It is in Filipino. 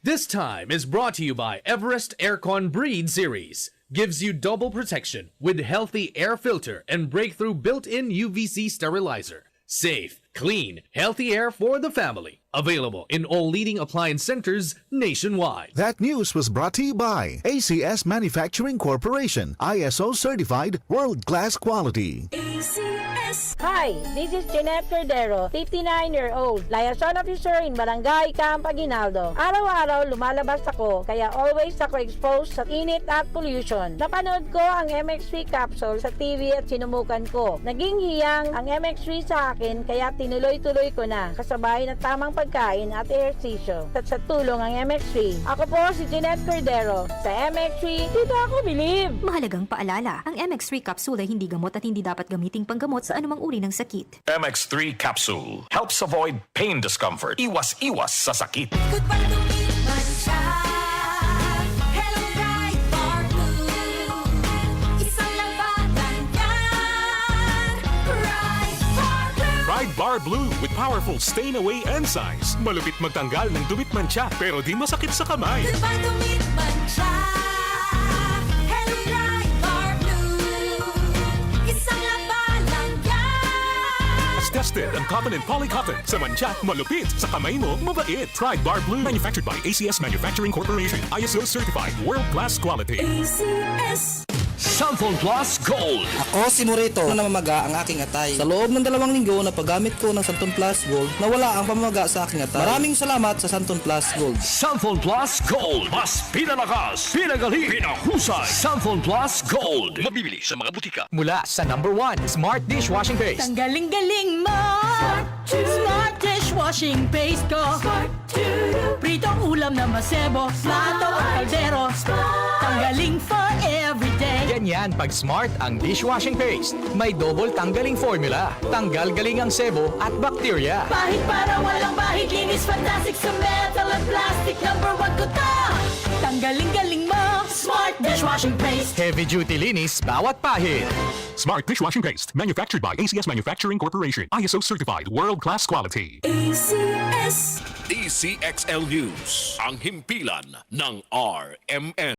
This time is brought to you by Everest Aircon Breed Series. Gives you double protection with healthy air filter and breakthrough built-in UVC sterilizer. Safe, clean, healthy air for the family. Available in all leading appliance centers nationwide. That news was brought to you by ACS Manufacturing Corporation, ISO certified world-class quality. ACS. Hi, this is Jeanette Cordero, 59-year-old, liaison officer in Barangay Camp Aguinaldo. Araw-araw lumalabas ako, kaya always ako exposed sa init at pollution. Napanood ko ang MX3 capsule sa TV at sinumukan ko. Naging hiyang ang MX3 sa akin, kaya tinuloy-tuloy ko na, kasabay ng tamang pagkain at ehersisyo. At sa tulong ng MX3, ako po si Jeanette Cordero. Sa MX3, dito ako believe! Mahalagang paalala, ang MX3 capsule ay hindi gamot at hindi dapat gamiting panggamot sa anumang uri ng sakit. MX3 Capsule helps avoid pain discomfort. Iwas-iwas sa sakit. Goodbye to me, Mancha. Hello, bright bar blue. Isang labanan yan. Bright bar blue. Pride Bar Blue with powerful stain-away enzymes. Malupit magtanggal ng dumit mancha pero di masakit sa kamay. Goodbye to me, Mancha. Hello, bright bar blue. Isang labanan yan. As tested ang cotton and polycotton. Sa mancha, malupit. Sa kamay mo, mabait. Pride Bar Blue. Manufactured by ACS Manufacturing Corporation. ISO certified world-class quality. ACS. Samphon Plus Gold. Ako si Morito na namamaga ang aking atay. Sa loob ng 2 linggo na paggamit ko ng Santon Plus Gold, nawala ang pamamaga sa aking atay. Maraming salamat sa Santon Plus Gold. Samphon Plus Gold. Mas pinalakas, pinagaling, pinahusay. Samphon Plus Gold. Mabibili sa mga butika. Mula sa #1 Smart Dishwashing Paste. Ang galing-galing mo! Smart dishwashing paste ko. Pritong ulam na masebo, plato at kaldero. Tanggaling for everyday. Ganyan pag Smart ang dishwashing paste. May double tanggaling formula. Tanggal galing ang sebo at bakterya. Bahid para walang bahid, linis fantastic sa metal at plastic. #1 ko to! Tanggaling-galing mo! Smart dishwashing paste. Heavy duty linis bawat pahid. Smart Dishwashing Paste. Manufactured by ACS Manufacturing Corporation. ISO certified world-class quality. ACS. DCXL News. Ang himpilan ng RMN.